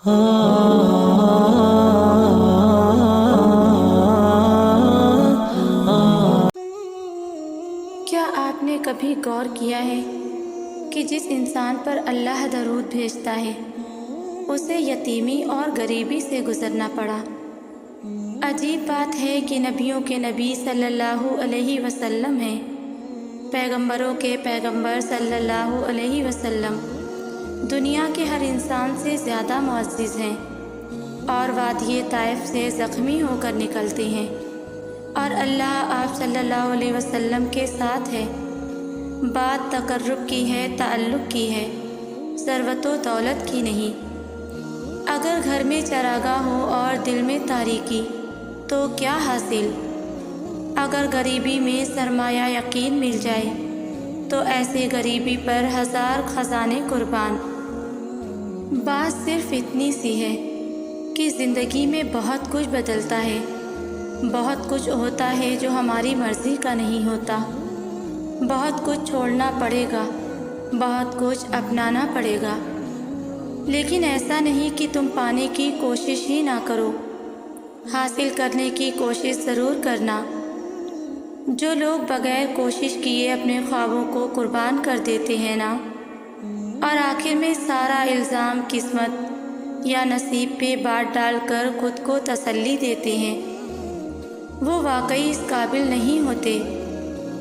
کیا آپ نے کبھی غور کیا ہے کہ جس انسان پر اللہ درود بھیجتا ہے اسے یتیمی اور غریبی سے گزرنا پڑا؟ عجیب بات ہے کہ نبیوں کے نبی صلی اللہ علیہ وسلم ہیں، پیغمبروں کے پیغمبر صلی اللہ علیہ وسلم دنیا کے ہر انسان سے زیادہ معزز ہیں اور وادی طائف سے زخمی ہو کر نکلتے ہیں، اور اللہ آپ صلی اللہ علیہ وسلم کے ساتھ ہے۔ بات تقرب کی ہے، تعلق کی ہے، ثروت و دولت کی نہیں۔ اگر گھر میں چراگاہ ہو اور دل میں تاریکی تو کیا حاصل؟ اگر غریبی میں سرمایہ یقین مل جائے تو ایسے غریبی پر ہزار خزانے قربان۔ بات صرف اتنی سی ہے کہ زندگی میں بہت کچھ بدلتا ہے، بہت کچھ ہوتا ہے جو ہماری مرضی کا نہیں ہوتا، بہت کچھ چھوڑنا پڑے گا، بہت کچھ اپنانا پڑے گا، لیکن ایسا نہیں کہ تم پانے کی کوشش ہی نہ کرو، حاصل کرنے کی کوشش ضرور کرنا۔ جو لوگ بغیر کوشش کیے اپنے خوابوں کو قربان کر دیتے ہیں نا، اور آخر میں سارا الزام قسمت یا نصیب پہ بات ڈال کر خود کو تسلی دیتے ہیں، وہ واقعی اس قابل نہیں ہوتے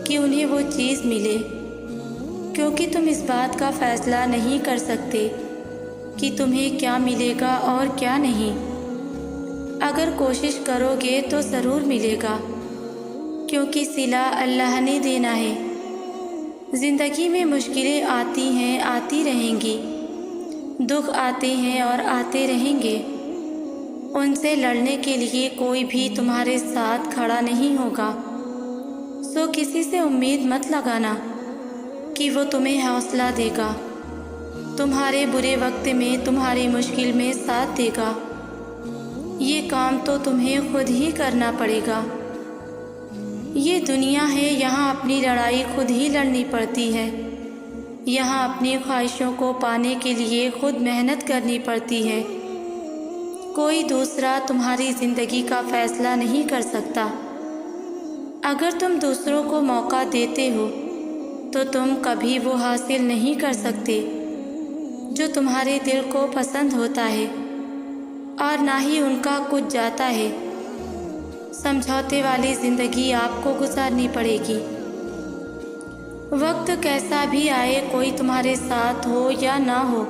کہ انہیں وہ چیز ملے، کیونکہ تم اس بات کا فیصلہ نہیں کر سکتے کہ تمہیں کیا ملے گا اور کیا نہیں۔ اگر کوشش کرو گے تو ضرور ملے گا، کیونکہ صلہ اللہ نے دینا ہے۔ زندگی میں مشکلیں آتی ہیں، آتی رہیں گی، دکھ آتے ہیں اور آتے رہیں گے، ان سے لڑنے کے لیے کوئی بھی تمہارے ساتھ کھڑا نہیں ہوگا، سو کسی سے امید مت لگانا کہ وہ تمہیں حوصلہ دے گا، تمہارے برے وقت میں، تمہاری مشکل میں ساتھ دے گا۔ یہ کام تو تمہیں خود ہی کرنا پڑے گا۔ یہ دنیا ہے، یہاں اپنی لڑائی خود ہی لڑنی پڑتی ہے، یہاں اپنی خواہشوں کو پانے کے لیے خود محنت کرنی پڑتی ہے۔ کوئی دوسرا تمہاری زندگی کا فیصلہ نہیں کر سکتا۔ اگر تم دوسروں کو موقع دیتے ہو تو تم کبھی وہ حاصل نہیں کر سکتے جو تمہارے دل کو پسند ہوتا ہے، اور نہ ہی ان کا کچھ جاتا ہے۔ سمجھوتے والی زندگی آپ کو گزارنی پڑے گی۔ وقت کیسا بھی آئے، کوئی تمہارے ساتھ ہو یا نہ ہو،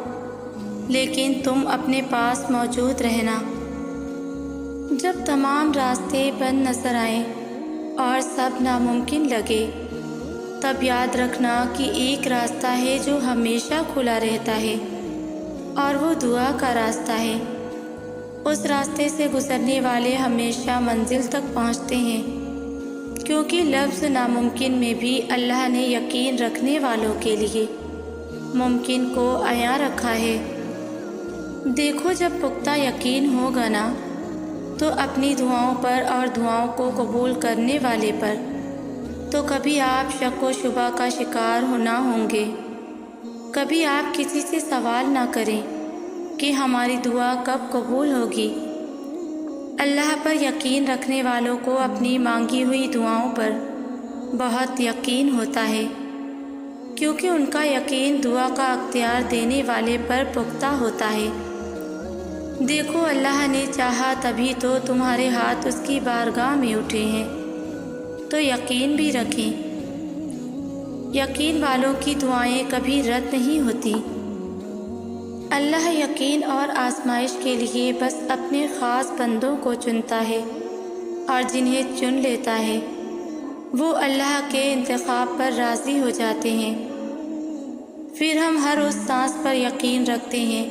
لیکن تم اپنے پاس موجود رہنا۔ جب تمام راستے بند نظر آئیں اور سب ناممکن لگے، تب یاد رکھنا کہ ایک راستہ ہے جو ہمیشہ کھلا رہتا ہے، اور وہ دعا کا راستہ ہے۔ اس راستے سے گزرنے والے ہمیشہ منزل تک پہنچتے ہیں، کیونکہ لفظ ناممکن میں بھی اللہ نے یقین رکھنے والوں کے لیے ممکن کو عیاں رکھا ہے۔ دیکھو، جب پختہ یقین ہوگا نا، تو اپنی دعاؤں پر اور دعاؤں کو قبول کرنے والے پر تو کبھی آپ شک و شبہ کا شکار نہ ہوں گے، کبھی آپ کسی سے سوال نہ کریں کہ ہماری دعا کب قبول ہوگی۔ اللہ پر یقین رکھنے والوں کو اپنی مانگی ہوئی دعاؤں پر بہت یقین ہوتا ہے، کیونکہ ان کا یقین دعا کا اختیار دینے والے پر پختہ ہوتا ہے۔ دیکھو، اللہ نے چاہا تبھی تو تمہارے ہاتھ اس کی بارگاہ میں اٹھے ہیں، تو یقین بھی رکھیں۔ یقین والوں کی دعائیں کبھی رد نہیں ہوتی۔ اللہ یقین اور آزمائش کے لیے بس اپنے خاص بندوں کو چنتا ہے، اور جنہیں چن لیتا ہے وہ اللہ کے انتخاب پر راضی ہو جاتے ہیں۔ پھر ہم ہر اس سانس پر یقین رکھتے ہیں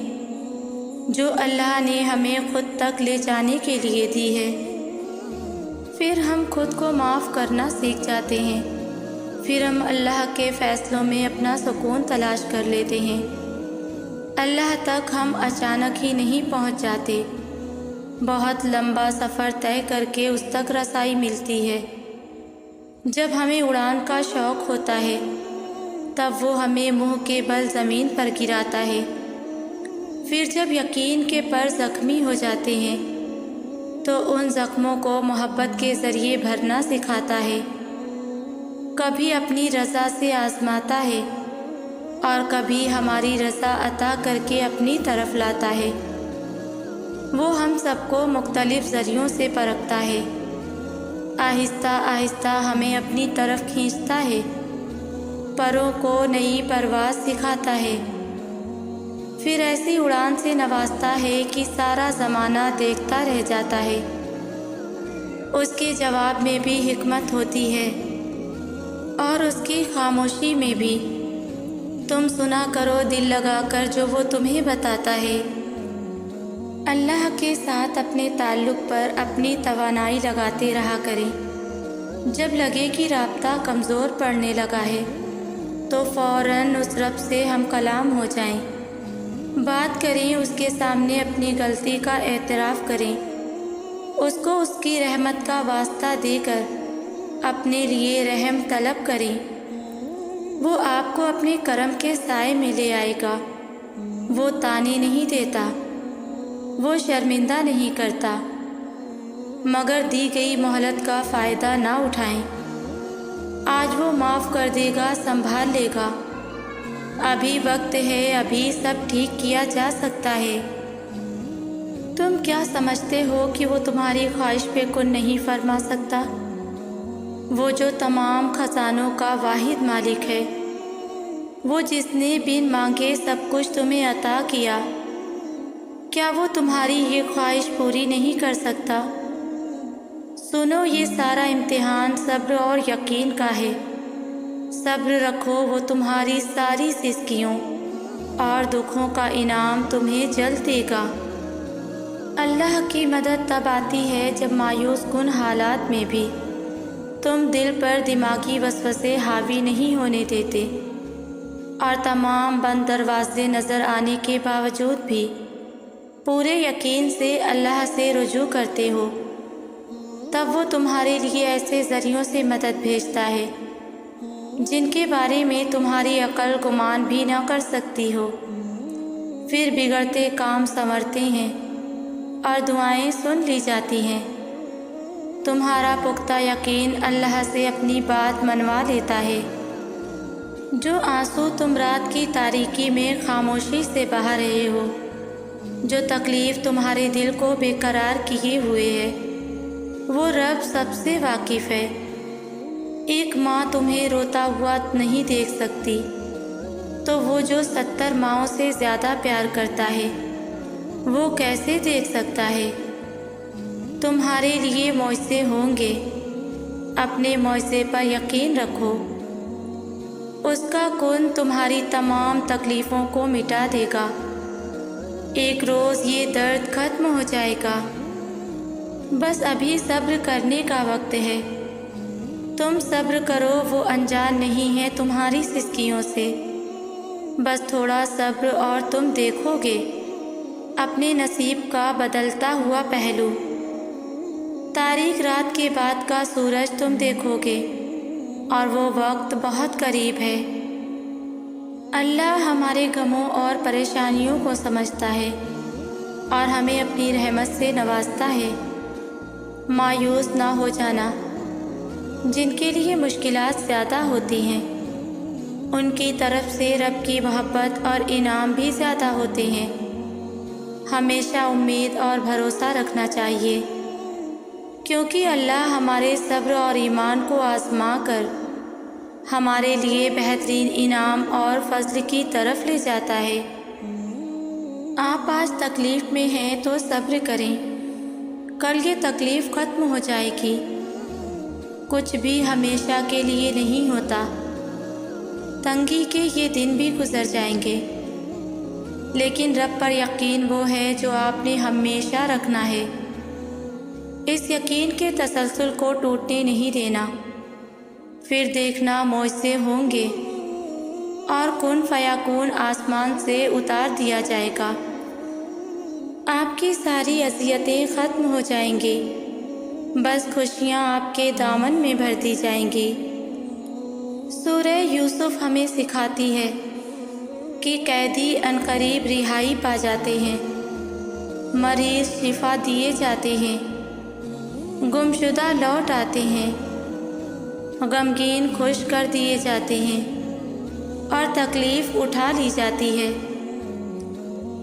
جو اللہ نے ہمیں خود تک لے جانے کے لیے دی ہے۔ پھر ہم خود کو معاف کرنا سیکھ جاتے ہیں، پھر ہم اللہ کے فیصلوں میں اپنا سکون تلاش کر لیتے ہیں۔ اللہ تک ہم اچانک ہی نہیں پہنچ جاتے، بہت لمبا سفر طے کر کے اس تک رسائی ملتی ہے۔ جب ہمیں اڑان کا شوق ہوتا ہے تب وہ ہمیں منہ کے بل زمین پر گراتا ہے، پھر جب یقین کے پر زخمی ہو جاتے ہیں تو ان زخموں کو محبت کے ذریعے بھرنا سکھاتا ہے، کبھی اپنی رضا سے آزماتا ہے اور کبھی ہماری رضا عطا کر کے اپنی طرف لاتا ہے۔ وہ ہم سب کو مختلف ذریعوں سے پرکھتا ہے، آہستہ آہستہ ہمیں اپنی طرف کھینچتا ہے، پروں کو نئی پرواز سکھاتا ہے، پھر ایسی اڑان سے نوازتا ہے کہ سارا زمانہ دیکھتا رہ جاتا ہے۔ اس کے جواب میں بھی حکمت ہوتی ہے اور اس کی خاموشی میں بھی۔ تم سنا کرو دل لگا کر جو وہ تمہیں بتاتا ہے۔ اللہ کے ساتھ اپنے تعلق پر اپنی توانائی لگاتے رہا کریں۔ جب لگے کہ رابطہ کمزور پڑنے لگا ہے تو فوراً اس رب سے ہم کلام ہو جائیں، بات کریں، اس کے سامنے اپنی غلطی کا اعتراف کریں، اس کو اس کی رحمت کا واسطہ دے کر اپنے لیے رحم طلب کریں۔ وہ آپ کو اپنے کرم کے سائے میں لے آئے گا۔ وہ تانے نہیں دیتا، وہ شرمندہ نہیں کرتا، مگر دی گئی مہلت کا فائدہ نہ اٹھائیں۔ آج وہ معاف کر دے گا، سنبھال لے گا۔ ابھی وقت ہے، ابھی سب ٹھیک کیا جا سکتا ہے۔ تم کیا سمجھتے ہو کہ وہ تمہاری خواہش پہ کن نہیں فرما سکتا؟ وہ جو تمام خزانوں کا واحد مالک ہے، وہ جس نے بن مانگے سب کچھ تمہیں عطا کیا، کیا وہ تمہاری یہ خواہش پوری نہیں کر سکتا؟ سنو، یہ سارا امتحان صبر اور یقین کا ہے۔ صبر رکھو، وہ تمہاری ساری سستیوں اور دکھوں کا انعام تمہیں جلد دے گا۔ اللہ کی مدد تب آتی ہے جب مایوس کن حالات میں بھی تم دل پر دماغی وسوسے حاوی نہیں ہونے دیتے اور تمام بند دروازے نظر آنے کے باوجود بھی پورے یقین سے اللہ سے رجوع کرتے ہو، تب وہ تمہارے لیے ایسے ذریعوں سے مدد بھیجتا ہے جن کے بارے میں تمہاری عقل گمان بھی نہ کر سکتی ہو۔ پھر بگڑتے کام سنورتے ہیں اور دعائیں سن لی جاتی ہیں۔ تمہارا پختہ یقین اللہ سے اپنی بات منوا لیتا ہے۔ جو آنسو تم رات کی تاریکی میں خاموشی سے بہا رہے ہو، جو تکلیف تمہارے دل کو بے قرار کیے ہوئے ہے، وہ رب سب سے واقف ہے۔ ایک ماں تمہیں روتا ہوا نہیں دیکھ سکتی، تو وہ جو 70 ماؤں سے زیادہ پیار کرتا ہے وہ کیسے دیکھ سکتا ہے؟ تمہارے لیے معجزے ہوں گے، اپنے معجزے پر یقین رکھو۔ اس کا کن تمہاری تمام تکلیفوں کو مٹا دے گا۔ ایک روز یہ درد ختم ہو جائے گا۔ بس ابھی صبر کرنے کا وقت ہے۔ تم صبر کرو، وہ انجان نہیں ہے تمہاری سستیوں سے۔ بس تھوڑا صبر اور تم دیکھو گے اپنے نصیب کا بدلتا ہوا پہلو۔ تاریک رات کے بعد کا سورج تم دیکھو گے اور وہ وقت بہت قریب ہے۔ اللہ ہمارے غموں اور پریشانیوں کو سمجھتا ہے اور ہمیں اپنی رحمت سے نوازتا ہے۔ مایوس نہ ہو جانا۔ جن کے لیے مشکلات زیادہ ہوتی ہیں ان کی طرف سے رب کی محبت اور انعام بھی زیادہ ہوتے ہیں۔ ہمیشہ امید اور بھروسہ رکھنا چاہیے، کیونکہ اللہ ہمارے صبر اور ایمان کو آزما کر ہمارے لیے بہترین انعام اور فضل کی طرف لے جاتا ہے۔ آپ آج تکلیف میں ہیں تو صبر کریں، کل یہ تکلیف ختم ہو جائے گی۔ کچھ بھی ہمیشہ کے لیے نہیں ہوتا، تنگی کے یہ دن بھی گزر جائیں گے، لیکن رب پر یقین وہ ہے جو آپ نے ہمیشہ رکھنا ہے۔ اس یقین کے تسلسل کو ٹوٹنے نہیں دینا۔ پھر دیکھنا معجزے ہوں گے اور کن فیکون آسمان سے اتار دیا جائے گا۔ آپ کی ساری اذیتیں ختم ہو جائیں گی، بس خوشیاں آپ کے دامن میں بھر دی جائیں گی۔ سورہ یوسف ہمیں سکھاتی ہے کہ قیدی عنقریب رہائی پا جاتے ہیں، مریض شفا دیے جاتے ہیں، گمشدہ لوٹ آتے ہیں، غمگین خوش کر دیے جاتے ہیں اور تکلیف اٹھا لی جاتی ہے،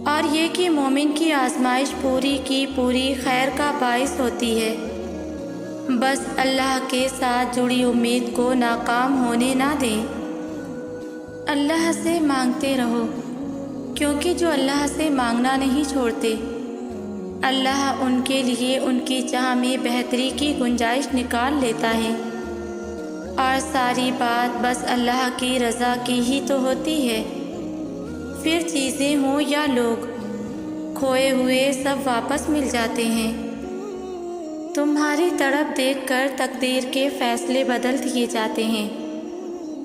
اور یہ کہ مومن کی آزمائش پوری کی پوری خیر کا باعث ہوتی ہے۔ بس اللہ کے ساتھ جڑی امید کو ناکام ہونے نہ دیں۔ اللہ سے مانگتے رہو، کیونکہ جو اللہ سے مانگنا نہیں چھوڑتے، اللہ ان کے لیے ان کی چاہ میں بہتری کی گنجائش نکال لیتا ہے، اور ساری بات بس اللہ کی رضا کی ہی تو ہوتی ہے۔ پھر چیزیں ہوں یا لوگ، کھوئے ہوئے سب واپس مل جاتے ہیں۔ تمہاری تڑپ دیکھ کر تقدیر کے فیصلے بدل دیے جاتے ہیں،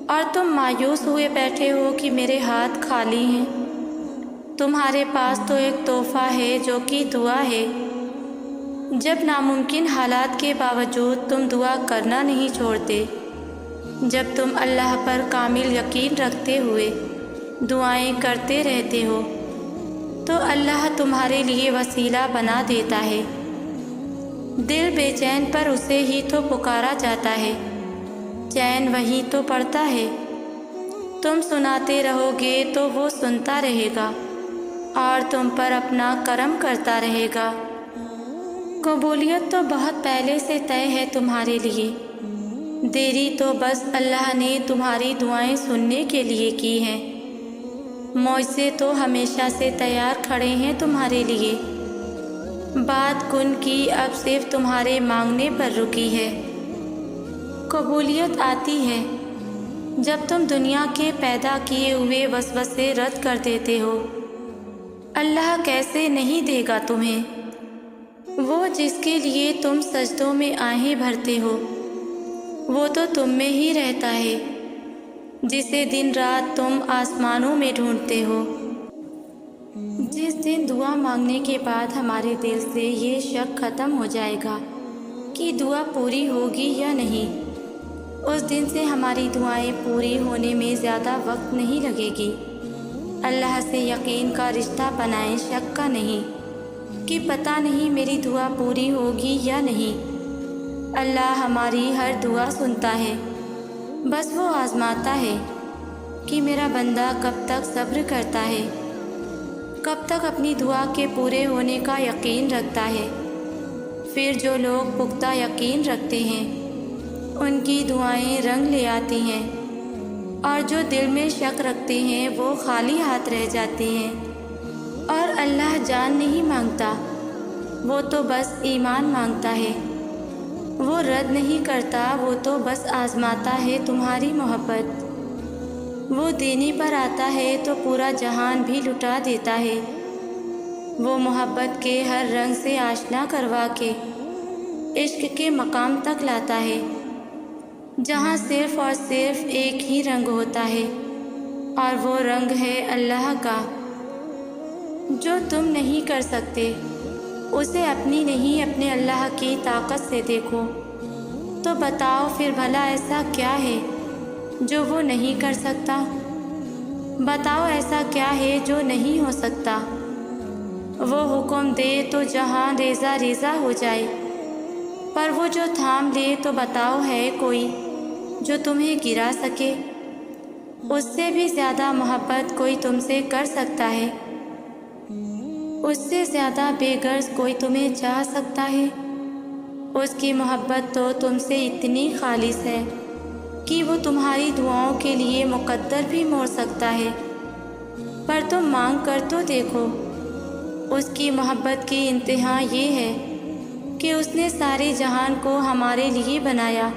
اور تم مایوس ہوئے بیٹھے ہو کہ میرے ہاتھ خالی ہیں۔ تمہارے پاس تو ایک تحفہ ہے جو کہ دعا ہے۔ جب ناممکن حالات کے باوجود تم دعا کرنا نہیں چھوڑتے، جب تم اللہ پر کامل یقین رکھتے ہوئے دعائیں کرتے رہتے ہو، تو اللہ تمہارے لیے وسیلہ بنا دیتا ہے۔ دل بے چین پر اسے ہی تو پکارا جاتا ہے، چین وہی تو پڑتا ہے۔ تم سناتے رہو گے تو وہ سنتا رہے گا اور تم پر اپنا کرم کرتا رہے گا۔ قبولیت تو بہت پہلے سے طے ہے تمہارے لیے، دیری تو بس اللہ نے تمہاری دعائیں سننے کے لیے کی ہیں۔ معجزے تو ہمیشہ سے تیار کھڑے ہیں تمہارے لیے، بات کن کی اب صرف تمہارے مانگنے پر رکی ہے۔ قبولیت آتی ہے جب تم دنیا کے پیدا کیے ہوئے وسوسے رد کر دیتے ہو۔ اللہ کیسے نہیں دے گا تمہیں؟ وہ جس کے لیے تم سجدوں میں آہیں بھرتے ہو، وہ تو تم میں ہی رہتا ہے، جسے دن رات تم آسمانوں میں ڈھونڈتے ہو۔ جس دن دعا مانگنے کے بعد ہمارے دل سے یہ شک ختم ہو جائے گا کہ دعا پوری ہوگی یا نہیں، اس دن سے ہماری دعائیں پوری ہونے میں زیادہ وقت نہیں لگے گی۔ اللہ سے یقین کا رشتہ بنائیں، شک کا نہیں کہ پتہ نہیں میری دعا پوری ہوگی یا نہیں۔ اللہ ہماری ہر دعا سنتا ہے، بس وہ آزماتا ہے کہ میرا بندہ کب تک صبر کرتا ہے، کب تک اپنی دعا کے پورے ہونے کا یقین رکھتا ہے۔ پھر جو لوگ پختہ یقین رکھتے ہیں، ان کی دعائیں رنگ لے آتی ہیں، اور جو دل میں شک رکھتے ہیں وہ خالی ہاتھ رہ جاتے ہیں۔ اور اللہ جان نہیں مانگتا، وہ تو بس ایمان مانگتا ہے۔ وہ رد نہیں کرتا، وہ تو بس آزماتا ہے تمہاری محبت۔ وہ دینے پر آتا ہے تو پورا جہان بھی لٹا دیتا ہے۔ وہ محبت کے ہر رنگ سے آشنا کروا کے عشق کے مقام تک لاتا ہے، جہاں صرف اور صرف ایک ہی رنگ ہوتا ہے، اور وہ رنگ ہے اللہ کا۔ جو تم نہیں کر سکتے، اسے اپنی نہیں اپنے اللہ کی طاقت سے دیکھو، تو بتاؤ پھر بھلا ایسا کیا ہے جو وہ نہیں کر سکتا؟ بتاؤ ایسا کیا ہے جو نہیں ہو سکتا؟ وہ حکم دے تو جہاں ریزہ ریزہ ہو جائے، پر وہ جو تھام لے تو بتاؤ ہے کوئی جو تمہیں گرا سکے؟ اس سے بھی زیادہ محبت کوئی تم سے کر سکتا ہے؟ اس سے زیادہ بے غرض کوئی تمہیں چاہ سکتا ہے؟ اس کی محبت تو تم سے اتنی خالص ہے کہ وہ تمہاری دعاؤں کے لیے مقدر بھی موڑ سکتا ہے۔ پر تم مانگ کر تو دیکھو، اس کی محبت کی انتہا یہ ہے کہ اس نے سارے جہان کو ہمارے لیے بنایا،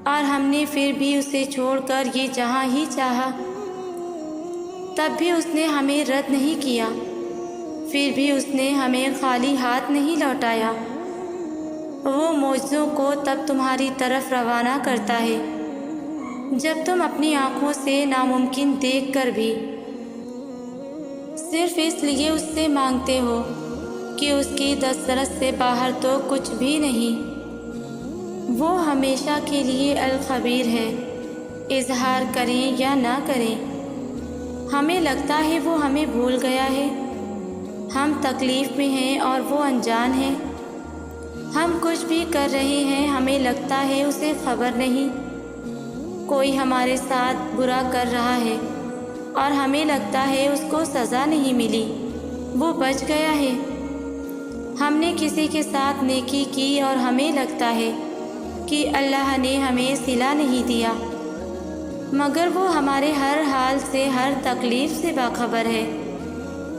اور ہم نے پھر بھی اسے چھوڑ کر یہ جہاں ہی چاہا، تب بھی اس نے ہمیں رد نہیں کیا، پھر بھی اس نے ہمیں خالی ہاتھ نہیں لوٹایا۔ وہ معجزوں کو تب تمہاری طرف روانہ کرتا ہے جب تم اپنی آنکھوں سے ناممکن دیکھ کر بھی صرف اس لیے اس سے مانگتے ہو کہ اس کی دسترس سے باہر تو کچھ بھی نہیں۔ وہ ہمیشہ کے لیے الخبیر ہے، اظہار کریں یا نہ کریں، ہمیں لگتا ہے وہ ہمیں بھول گیا ہے، ہم تکلیف میں ہیں اور وہ انجان ہے، ہم کچھ بھی کر رہے ہیں ہمیں لگتا ہے اسے خبر نہیں، کوئی ہمارے ساتھ برا کر رہا ہے اور ہمیں لگتا ہے اس کو سزا نہیں ملی، وہ بچ گیا ہے، ہم نے کسی کے ساتھ نیکی کی اور ہمیں لگتا ہے کہ اللہ نے ہمیں صلہ نہیں دیا، مگر وہ ہمارے ہر حال سے، ہر تکلیف سے باخبر ہے،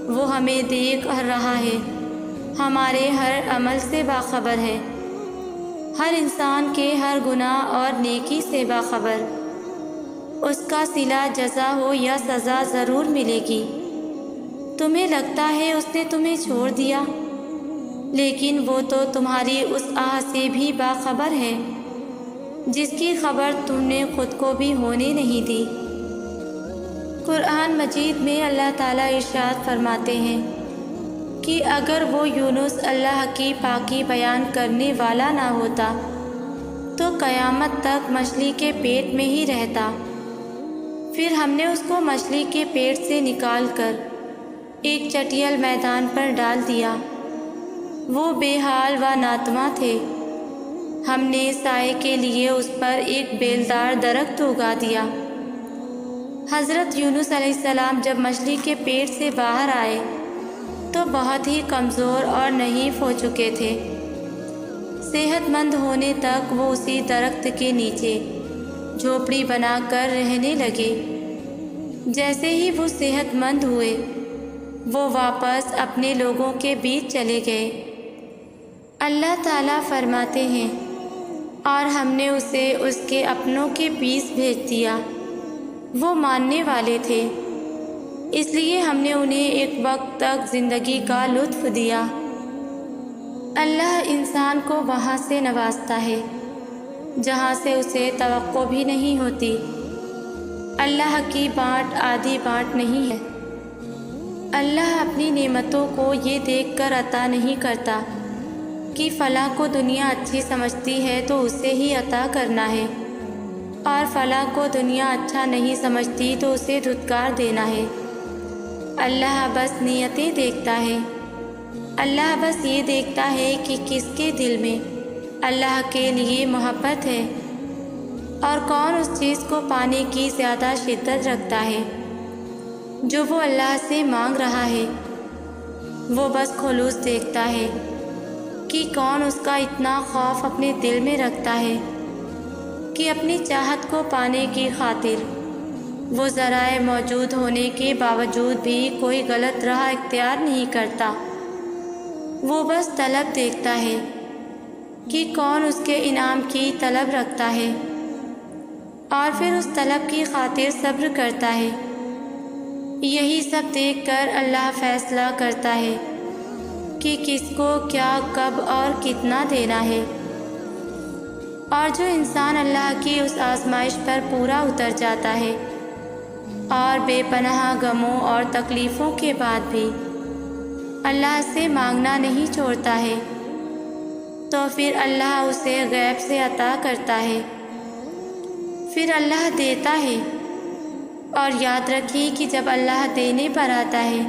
وہ ہمیں دیکھ رہا ہے، ہمارے ہر عمل سے باخبر ہے، ہر انسان کے ہر گناہ اور نیکی سے باخبر، اس کا صلہ جزا ہو یا سزا ضرور ملے گی۔ تمہیں لگتا ہے اس نے تمہیں چھوڑ دیا، لیکن وہ تو تمہاری اس آہ سے بھی باخبر ہے جس کی خبر تم نے خود کو بھی ہونے نہیں دی۔ قرآن مجید میں اللہ تعالیٰ ارشاد فرماتے ہیں کہ اگر وہ یونس اللہ کی پاکی بیان کرنے والا نہ ہوتا تو قیامت تک مچھلی کے پیٹ میں ہی رہتا، پھر ہم نے اس کو مچھلی کے پیٹ سے نکال کر ایک چٹیل میدان پر ڈال دیا، وہ بے حال و ناتواں تھے، ہم نے سائے کے لیے اس پر ایک بیلدار درخت اگا دیا۔ حضرت یونس علیہ السلام جب مچھلی کے پیٹ سے باہر آئے تو بہت ہی کمزور اور نحیف ہو چکے تھے، صحت مند ہونے تک وہ اسی درخت کے نیچے جھوپڑی بنا کر رہنے لگے، جیسے ہی وہ صحت مند ہوئے وہ واپس اپنے لوگوں کے بیچ چلے گئے۔ اللہ تعالیٰ فرماتے ہیں اور ہم نے اسے اس کے اپنوں کے بیچ بھیج دیا، وہ ماننے والے تھے، اس لیے ہم نے انہیں ایک وقت تک زندگی کا لطف دیا۔ اللہ انسان کو وہاں سے نوازتا ہے جہاں سے اسے توقع بھی نہیں ہوتی، اللہ کی بانٹ آدھی بانٹ نہیں ہے، اللہ اپنی نعمتوں کو یہ دیکھ کر عطا نہیں کرتا کہ فلاں کو دنیا اچھی سمجھتی ہے تو اسے ہی عطا کرنا ہے، اور فلاں کو دنیا اچھا نہیں سمجھتی تو اسے دھتکار دینا ہے۔ اللہ بس نیتیں دیکھتا ہے، اللہ بس یہ دیکھتا ہے کہ کس کے دل میں اللہ کے لیے محبت ہے اور کون اس چیز کو پانے کی زیادہ شدت رکھتا ہے جو وہ اللہ سے مانگ رہا ہے، وہ بس خلوص دیکھتا ہے کہ کون اس کا اتنا خوف اپنے دل میں رکھتا ہے کہ اپنی چاہت کو پانے کی خاطر وہ ذرائع موجود ہونے کے باوجود بھی کوئی غلط راہ اختیار نہیں کرتا، وہ بس طلب دیکھتا ہے کہ کون اس کے انعام کی طلب رکھتا ہے اور پھر اس طلب کی خاطر صبر کرتا ہے۔ یہی سب دیکھ کر اللہ فیصلہ کرتا ہے کہ کس کو کیا، کب اور کتنا دینا ہے، اور جو انسان اللہ کی اس آزمائش پر پورا اتر جاتا ہے اور بے پناہ غموں اور تکلیفوں کے بعد بھی اللہ سے مانگنا نہیں چھوڑتا ہے تو پھر اللہ اسے غیب سے عطا کرتا ہے، پھر اللہ دیتا ہے، اور یاد رکھیے کہ جب اللہ دینے پر آتا ہے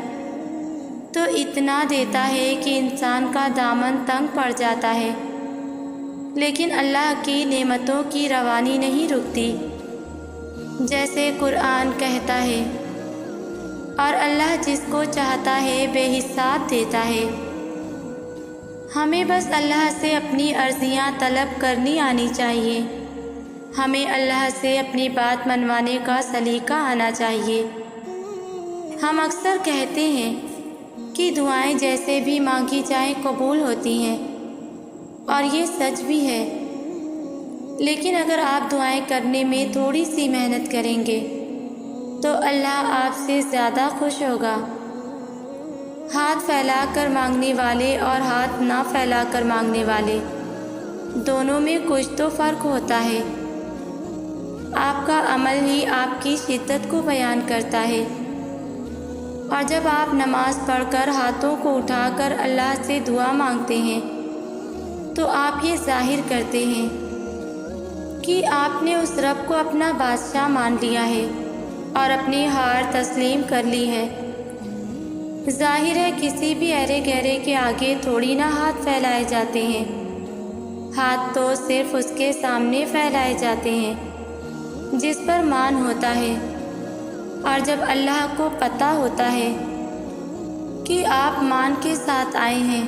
تو اتنا دیتا ہے کہ انسان کا دامن تنگ پڑ جاتا ہے، لیکن اللہ کی نعمتوں کی روانی نہیں رکتی، جیسے قرآن کہتا ہے، اور اللہ جس کو چاہتا ہے بے حساب دیتا ہے۔ ہمیں بس اللہ سے اپنی عرضیاں طلب کرنی آنی چاہیے، ہمیں اللہ سے اپنی بات منوانے کا سلیقہ آنا چاہیے۔ ہم اکثر کہتے ہیں کہ دعائیں جیسے بھی مانگی جائیں قبول ہوتی ہیں، اور یہ سچ بھی ہے، لیکن اگر آپ دعائیں کرنے میں تھوڑی سی محنت کریں گے تو اللہ آپ سے زیادہ خوش ہوگا۔ ہاتھ پھیلا کر مانگنے والے اور ہاتھ نہ پھیلا کر مانگنے والے دونوں میں کچھ تو فرق ہوتا ہے، آپ کا عمل ہی آپ کی شدت کو بیان کرتا ہے، اور جب آپ نماز پڑھ کر ہاتھوں کو اٹھا کر اللہ سے دعا مانگتے ہیں تو آپ یہ ظاہر کرتے ہیں کہ آپ نے اس رب کو اپنا بادشاہ مان لیا ہے اور اپنی ہار تسلیم کر لی ہے۔ ظاہر ہے کسی بھی ایرے گہرے کے آگے تھوڑی نہ ہاتھ پھیلائے جاتے ہیں، ہاتھ تو صرف اس کے سامنے پھیلائے جاتے ہیں جس پر مان ہوتا ہے، اور جب اللہ کو پتہ ہوتا ہے کہ آپ مان کے ساتھ آئے ہیں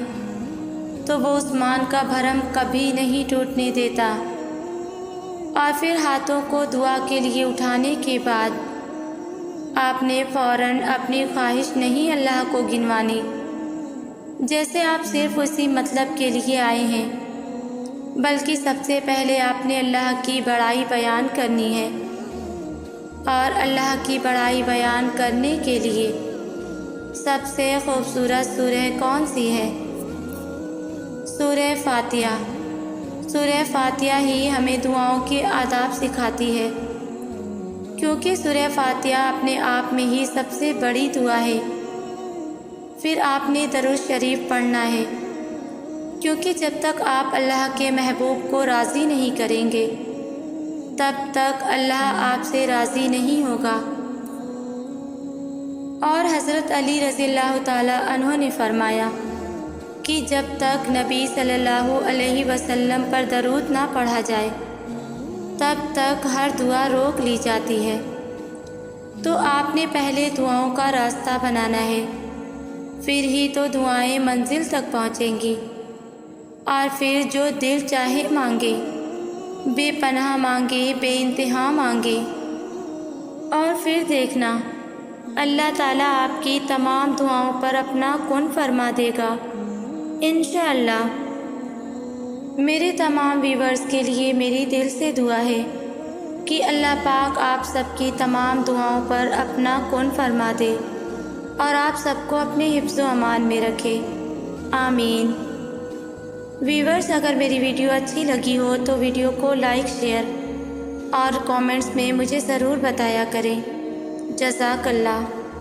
تو وہ اس مان کا بھرم کبھی نہیں ٹوٹنے دیتا، اور پھر ہاتھوں کو دعا کے لیے اٹھانے کے بعد آپ نے فوراً اپنی خواہش نہیں اللہ کو گنوانی، جیسے آپ صرف اسی مطلب کے لیے آئے ہیں، بلکہ سب سے پہلے آپ نے اللہ کی بڑائی بیان کرنی ہے، اور اللہ کی بڑائی بیان کرنے کے لیے سب سے خوبصورت سورہ کون سی ہے؟ سورہ فاتحہ۔ سورہ فاتحہ ہی ہمیں دعاؤں کے آداب سکھاتی ہے، کیونکہ سورہ فاتحہ اپنے آپ میں ہی سب سے بڑی دعا ہے۔ پھر آپ نے درود شریف پڑھنا ہے، کیونکہ جب تک آپ اللہ کے محبوب کو راضی نہیں کریں گے تب تک اللہ آپ سے راضی نہیں ہوگا۔ اور حضرت علی رضی اللہ تعالیٰ عنہ نے فرمایا کہ جب تک نبی صلی اللہ علیہ وسلم پر درود نہ پڑھا جائے تب تک ہر دعا روک لی جاتی ہے۔ تو آپ نے پہلے دعاؤں کا راستہ بنانا ہے، پھر ہی تو دعائیں منزل تک پہنچیں گی، اور پھر جو دل چاہے مانگے، بے پناہ مانگے، بے انتہا مانگے، اور پھر دیکھنا اللہ تعالیٰ آپ کی تمام دعاؤں پر اپنا کن فرما دے گا انشاءاللہ۔ میرے تمام ویورز کے لیے میری دل سے دعا ہے کہ اللہ پاک آپ سب کی تمام دعاؤں پر اپنا کن فرما دے اور آپ سب کو اپنے حفظ و امان میں رکھے، آمین۔ ویورز، اگر میری ویڈیو اچھی لگی ہو تو ویڈیو کو لائک، شیئر اور کامنٹس میں مجھے ضرور بتایا کریں۔ جزاک اللہ۔